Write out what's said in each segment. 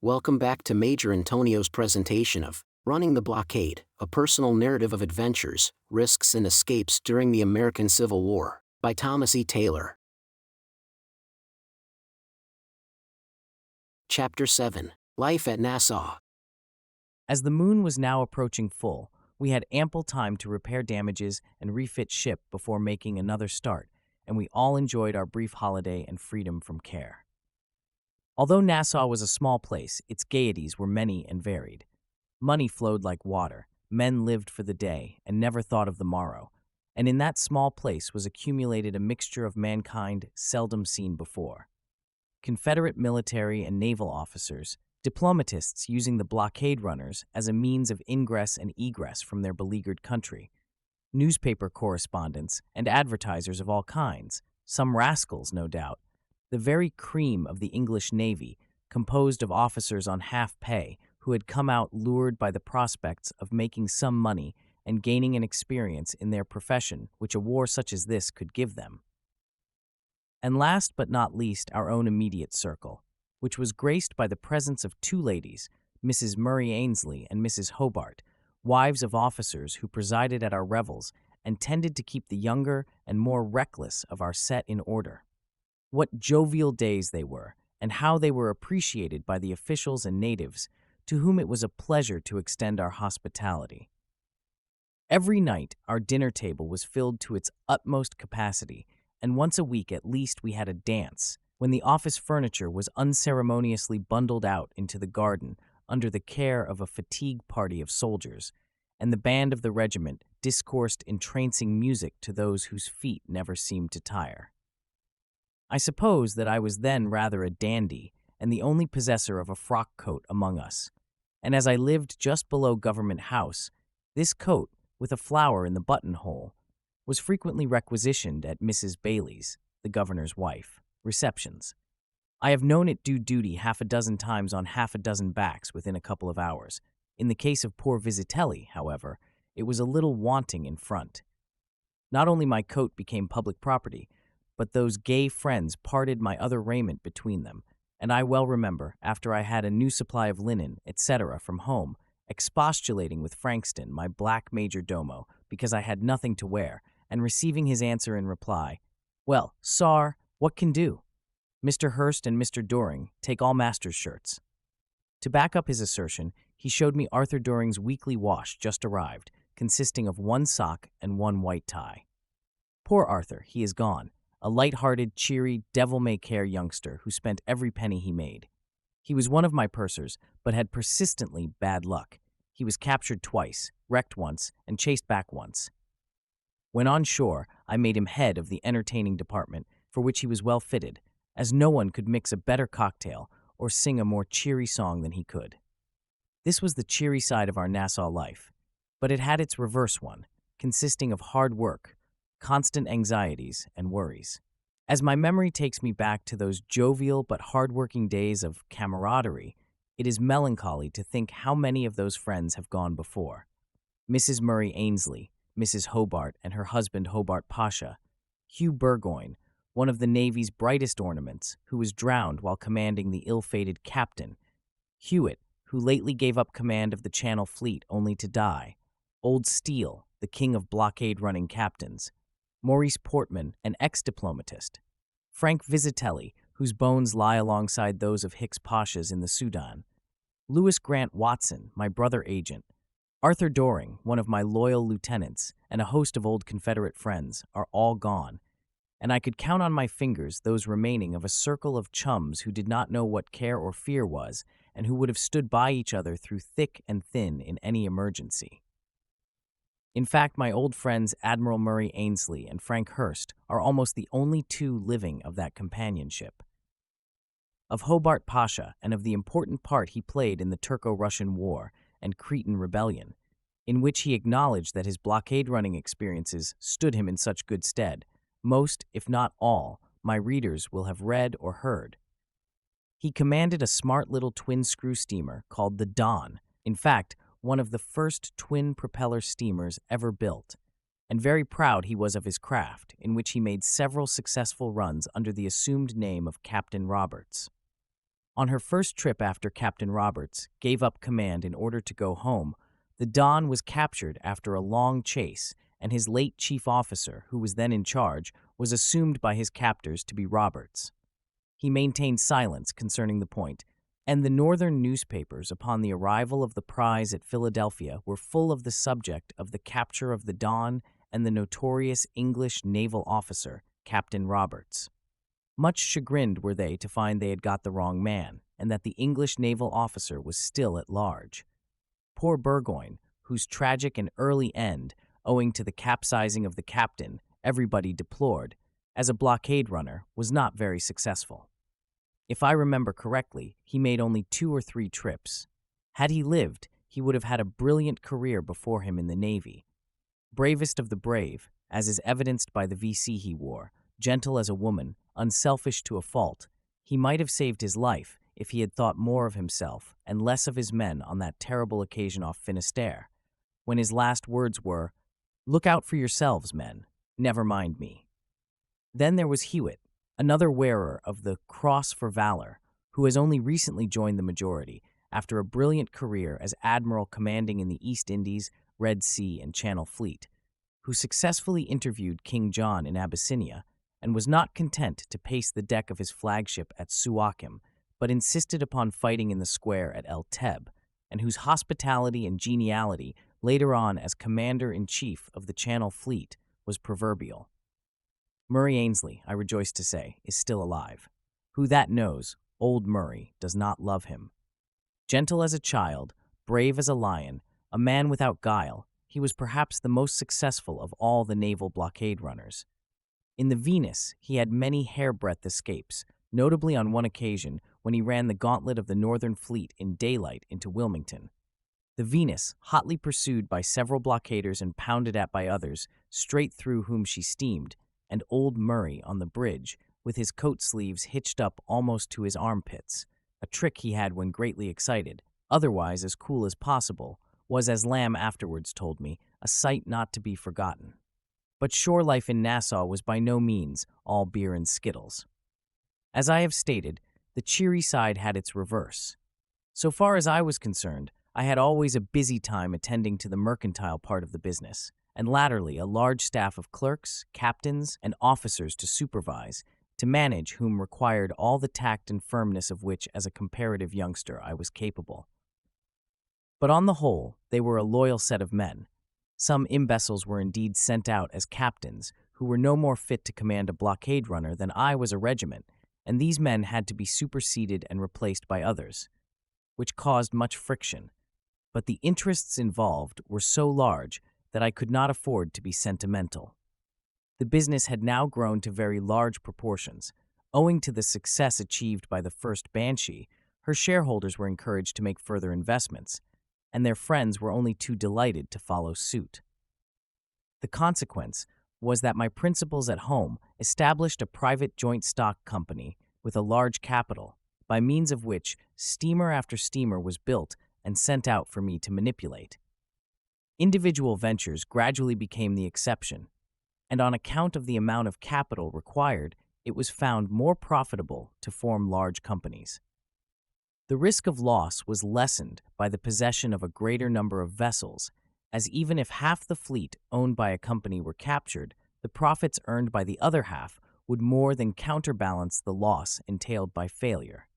Welcome back to Major Antonio's presentation of Running the Blockade, a personal narrative of adventures, risks and escapes during the American Civil War, by Thomas E. Taylor. Chapter 7. Life at Nassau. As the moon was now approaching full, we had ample time to repair damages and refit ship before making another start, and we all enjoyed our brief holiday and freedom from care. Although Nassau was a small place, its gaieties were many and varied. Money flowed like water, men lived for the day and never thought of the morrow, and in that small place was accumulated a mixture of mankind seldom seen before. Confederate military and naval officers, diplomatists using the blockade runners as a means of ingress and egress from their beleaguered country, newspaper correspondents and advertisers of all kinds, some rascals, no doubt, the very cream of the English Navy, composed of officers on half pay who had come out lured by the prospects of making some money and gaining an experience in their profession which a war such as this could give them. And last but not least, our own immediate circle, which was graced by the presence of two ladies, Mrs. Murray Ainsley and Mrs. Hobart, wives of officers who presided at our revels and tended to keep the younger and more reckless of our set in order. What jovial days they were, and how they were appreciated by the officials and natives, to whom it was a pleasure to extend our hospitality. Every night our dinner table was filled to its utmost capacity, and once a week at least we had a dance, when the office furniture was unceremoniously bundled out into the garden under the care of a fatigue party of soldiers, and the band of the regiment discoursed entrancing music to those whose feet never seemed to tire. I suppose that I was then rather a dandy and the only possessor of a frock coat among us, and as I lived just below Government House, this coat, with a flower in the buttonhole, was frequently requisitioned at Mrs. Bailey's, the governor's wife, receptions. I have known it do duty half a dozen times on half a dozen backs within a couple of hours. In the case of poor Visitelli, however, it was a little wanting in front. Not only my coat became public property, but those gay friends parted my other raiment between them, and I well remember, after I had a new supply of linen, etc., from home, expostulating with Frankston, my black major domo, because I had nothing to wear, and receiving his answer in reply, "Well, sar, what can do? Mr. Hurst and Mr. Doring take all master's shirts." To back up his assertion, he showed me Arthur Doring's weekly wash just arrived, consisting of one sock and one white tie. Poor Arthur, he is gone, a light-hearted, cheery, devil-may-care youngster who spent every penny he made. He was one of my pursers, but had persistently bad luck. He was captured twice, wrecked once, and chased back once. When on shore, I made him head of the entertaining department, for which he was well fitted, as no one could mix a better cocktail or sing a more cheery song than he could. This was the cheery side of our Nassau life, but it had its reverse one, consisting of hard work, constant anxieties, and worries. As my memory takes me back to those jovial but hard-working days of camaraderie, it is melancholy to think how many of those friends have gone before. Mrs. Murray Ainsley, Mrs. Hobart and her husband Hobart Pasha, Hugh Burgoyne, one of the Navy's brightest ornaments, who was drowned while commanding the ill-fated Captain, Hewitt, who lately gave up command of the Channel Fleet only to die, Old Steele, the king of blockade-running captains, Maurice Portman, an ex-diplomatist, Frank Visitelli, whose bones lie alongside those of Hicks Pasha's in the Sudan, Lewis Grant Watson, my brother agent, Arthur Doring, one of my loyal lieutenants, and a host of old Confederate friends, are all gone, and I could count on my fingers those remaining of a circle of chums who did not know what care or fear was, and who would have stood by each other through thick and thin in any emergency. In fact, my old friends Admiral Murray Ainsley and Frank Hurst are almost the only two living of that companionship. Of Hobart Pasha and of the important part he played in the Turco-Russian War and Cretan Rebellion, in which he acknowledged that his blockade-running experiences stood him in such good stead, most, if not all, my readers will have read or heard. He commanded a smart little twin-screw steamer called the Don, in fact, one of the first twin-propeller steamers ever built, and very proud he was of his craft, in which he made several successful runs under the assumed name of Captain Roberts. On her first trip after Captain Roberts gave up command in order to go home, the Don was captured after a long chase, and his late chief officer, who was then in charge, was assumed by his captors to be Roberts. He maintained silence concerning the point, and the northern newspapers, upon the arrival of the prize at Philadelphia, were full of the subject of the capture of the Don and the notorious English naval officer, Captain Roberts. Much chagrined were they to find they had got the wrong man, and that the English naval officer was still at large. Poor Burgoyne, whose tragic and early end, owing to the capsizing of the captain, everybody deplored, as a blockade runner, was not very successful. If I remember correctly, he made only 2 or 3 trips. Had he lived, he would have had a brilliant career before him in the Navy. Bravest of the brave, as is evidenced by the VC he wore, gentle as a woman, unselfish to a fault, he might have saved his life if he had thought more of himself and less of his men on that terrible occasion off Finisterre, when his last words were, "Look out for yourselves, men. Never mind me." Then there was Hewitt, another wearer of the Cross for Valor, who has only recently joined the majority after a brilliant career as admiral commanding in the East Indies, Red Sea, and Channel Fleet, who successfully interviewed King John in Abyssinia and was not content to pace the deck of his flagship at Suakim, but insisted upon fighting in the square at El Teb, and whose hospitality and geniality later on as commander-in-chief of the Channel Fleet was proverbial. Murray Ainsley, I rejoice to say, is still alive. Who that knows, old Murray does not love him. Gentle as a child, brave as a lion, a man without guile, he was perhaps the most successful of all the naval blockade runners. In the Venus, he had many hairbreadth escapes, notably on one occasion when he ran the gauntlet of the Northern Fleet in daylight into Wilmington. The Venus, hotly pursued by several blockaders and pounded at by others, straight through whom she steamed, and old Murray on the bridge, with his coat sleeves hitched up almost to his armpits, a trick he had when greatly excited, otherwise as cool as possible, was, as Lamb afterwards told me, a sight not to be forgotten. But shore life in Nassau was by no means all beer and skittles. As I have stated, the cheery side had its reverse. So far as I was concerned, I had always a busy time attending to the mercantile part of the business, and latterly a large staff of clerks, captains, and officers to supervise, to manage whom required all the tact and firmness of which as a comparative youngster I was capable. But on the whole, they were a loyal set of men. Some imbeciles were indeed sent out as captains, who were no more fit to command a blockade runner than I was a regiment, and these men had to be superseded and replaced by others, which caused much friction. But the interests involved were so large that I could not afford to be sentimental. The business had now grown to very large proportions. Owing to the success achieved by the first Banshee, her shareholders were encouraged to make further investments, and their friends were only too delighted to follow suit. The consequence was that my principals at home established a private joint stock company with a large capital, by means of which steamer after steamer was built and sent out for me to manipulate. Individual ventures gradually became the exception, and on account of the amount of capital required, it was found more profitable to form large companies. The risk of loss was lessened by the possession of a greater number of vessels, as even if half the fleet owned by a company were captured, the profits earned by the other half would more than counterbalance the loss entailed by failure.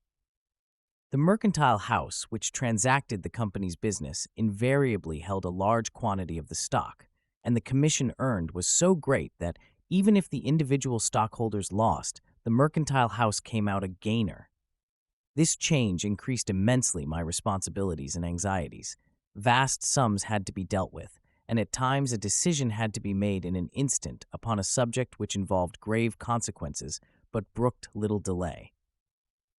The mercantile house which transacted the company's business invariably held a large quantity of the stock, and the commission earned was so great that, even if the individual stockholders lost, the mercantile house came out a gainer. This change increased immensely my responsibilities and anxieties. Vast sums had to be dealt with, and at times a decision had to be made in an instant upon a subject which involved grave consequences but brooked little delay.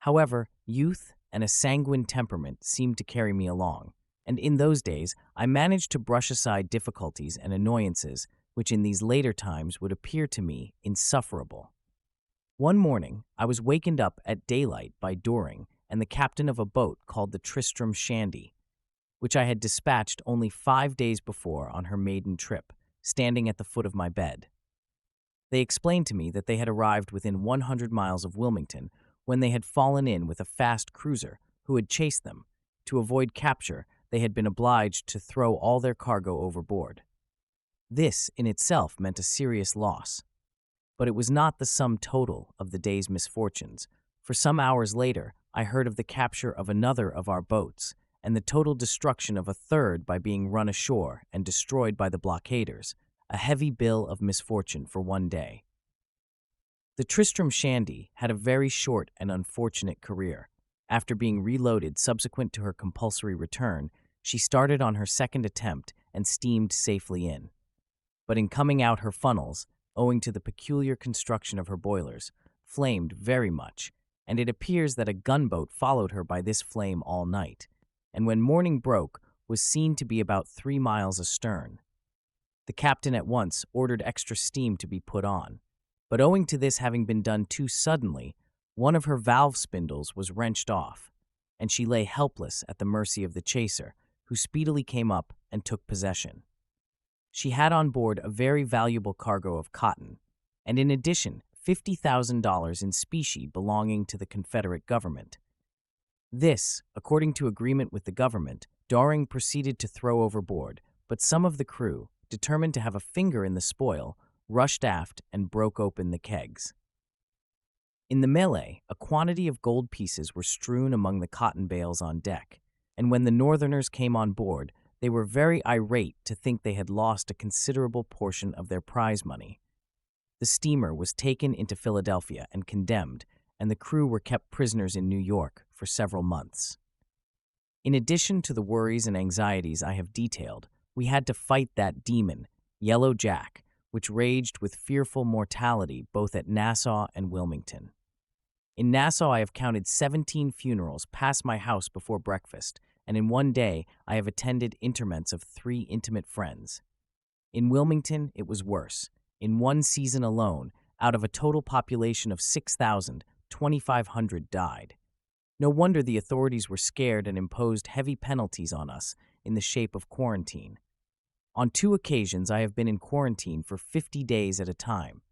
However, youth and a sanguine temperament seemed to carry me along, and in those days I managed to brush aside difficulties and annoyances which in these later times would appear to me insufferable. One morning I was wakened up at daylight by Doring and the captain of a boat called the Tristram Shandy, which I had dispatched only 5 days before on her maiden trip, standing at the foot of my bed. They explained to me that they had arrived within 100 miles of Wilmington, when they had fallen in with a fast cruiser who had chased them. To avoid capture, they had been obliged to throw all their cargo overboard. This, in itself, meant a serious loss. But it was not the sum total of the day's misfortunes, for some hours later I heard of the capture of another of our boats and the total destruction of a third by being run ashore and destroyed by the blockaders, a heavy bill of misfortune for one day. The Tristram Shandy had a very short and unfortunate career. After being reloaded subsequent to her compulsory return, she started on her second attempt and steamed safely in. But in coming out, her funnels, owing to the peculiar construction of her boilers, flamed very much, and it appears that a gunboat followed her by this flame all night, and when morning broke was seen to be about 3 miles astern. The captain at once ordered extra steam to be put on, but owing to this having been done too suddenly, one of her valve spindles was wrenched off, and she lay helpless at the mercy of the chaser, who speedily came up and took possession. She had on board a very valuable cargo of cotton, and in addition $50,000 in specie belonging to the Confederate government. This, according to agreement with the government, Doring proceeded to throw overboard, but some of the crew, determined to have a finger in the spoil, rushed aft and broke open the kegs. In the melee, a quantity of gold pieces were strewn among the cotton bales on deck, and when the Northerners came on board, they were very irate to think they had lost a considerable portion of their prize money. The steamer was taken into Philadelphia and condemned, and the crew were kept prisoners in New York for several months. In addition to the worries and anxieties I have detailed, we had to fight that demon, Yellow Jack, which raged with fearful mortality both at Nassau and Wilmington. In Nassau I have counted 17 funerals pass my house before breakfast, and in one day I have attended interments of 3 intimate friends. In Wilmington it was worse. In one season alone, out of a total population of 6,000, 2,500 died. No wonder the authorities were scared and imposed heavy penalties on us in the shape of quarantine. On 2 occasions I have been in quarantine for 50 days at a time.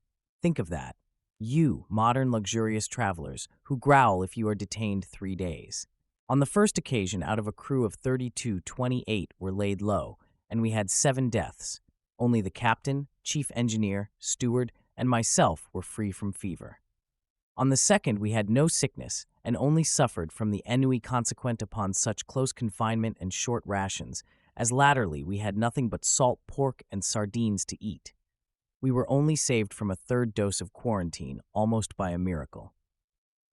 Think of that. You, modern luxurious travelers, who growl if you are detained 3 days. On the first occasion, out of a crew of 32, 28 were laid low, and we had 7 deaths. Only the captain, chief engineer, steward, and myself were free from fever. On the second, we had no sickness, and only suffered from the ennui consequent upon such close confinement and short rations, as latterly we had nothing but salt pork and sardines to eat. We were only saved from a 3rd dose of quarantine, almost by a miracle.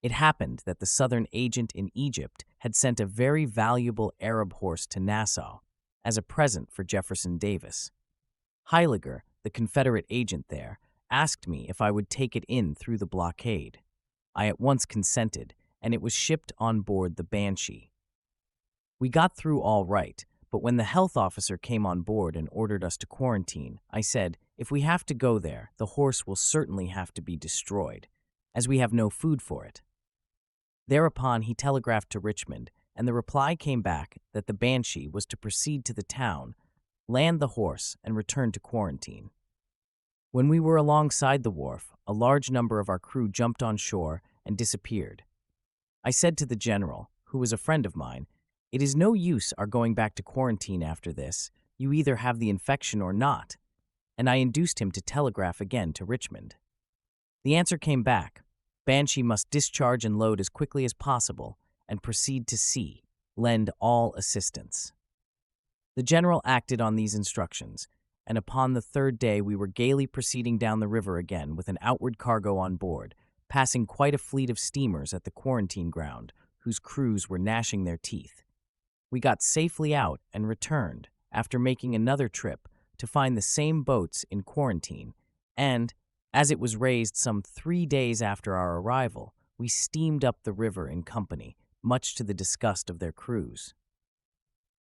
It happened that the Southern agent in Egypt had sent a very valuable Arab horse to Nassau as a present for Jefferson Davis. Heiliger, the Confederate agent there, asked me if I would take it in through the blockade. I at once consented, and it was shipped on board the Banshee. We got through all right, but when the health officer came on board and ordered us to quarantine, I said, if we have to go there, the horse will certainly have to be destroyed, as we have no food for it. Thereupon he telegraphed to Richmond, and the reply came back that the Banshee was to proceed to the town, land the horse, and return to quarantine. When we were alongside the wharf, a large number of our crew jumped on shore and disappeared. I said to the general, who was a friend of mine, it is no use our going back to quarantine after this. You either have the infection or not, and I induced him to telegraph again to Richmond. The answer came back. Banshee must discharge and load as quickly as possible and proceed to sea, lend all assistance. The general acted on these instructions, and upon the 3rd day we were gaily proceeding down the river again with an outward cargo on board, passing quite a fleet of steamers at the quarantine ground, whose crews were gnashing their teeth. We got safely out and returned, after making another trip, to find the same boats in quarantine, and, as it was raised some 3 days after our arrival, we steamed up the river in company, much to the disgust of their crews.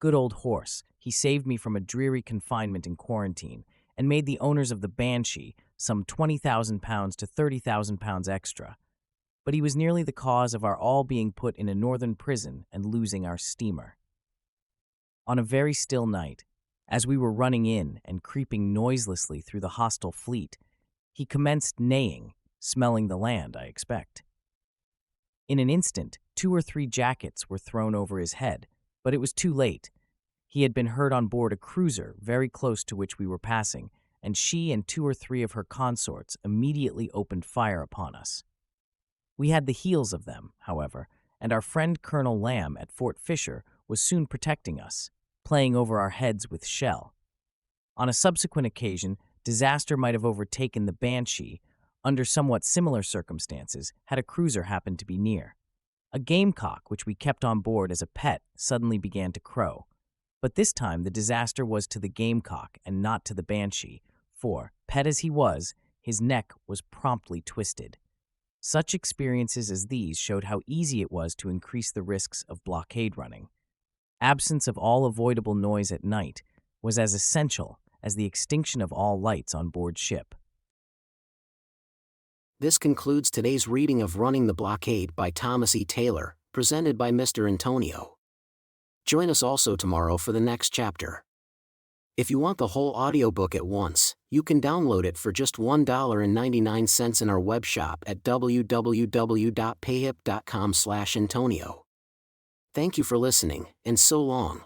Good old horse, he saved me from a dreary confinement in quarantine, and made the owners of the Banshee some £20,000 to £30,000 extra. But he was nearly the cause of our all being put in a northern prison and losing our steamer. On a very still night, as we were running in and creeping noiselessly through the hostile fleet, he commenced neighing, smelling the land, I expect. In an instant, 2 or 3 jackets were thrown over his head, but it was too late. He had been heard on board a cruiser very close to which we were passing, and she and 2 or 3 of her consorts immediately opened fire upon us. We had the heels of them, however, and our friend Colonel Lamb at Fort Fisher was soon protecting us, playing over our heads with shell. On a subsequent occasion, disaster might have overtaken the Banshee under somewhat similar circumstances had a cruiser happened to be near. A gamecock, which we kept on board as a pet, suddenly began to crow. But this time the disaster was to the gamecock and not to the Banshee, for, pet as he was, his neck was promptly twisted. Such experiences as these showed how easy it was to increase the risks of blockade running. Absence of all avoidable noise at night was as essential as the extinction of all lights on board ship. This concludes today's reading of Running the Blockade by Thomas E. Taylor, presented by Mr. Antonio. Join us also tomorrow for the next chapter. If you want the whole audiobook at once, you can download it for just $1.99 in our web shop at www.payhip.com/Antonio. Thank you for listening, and so long.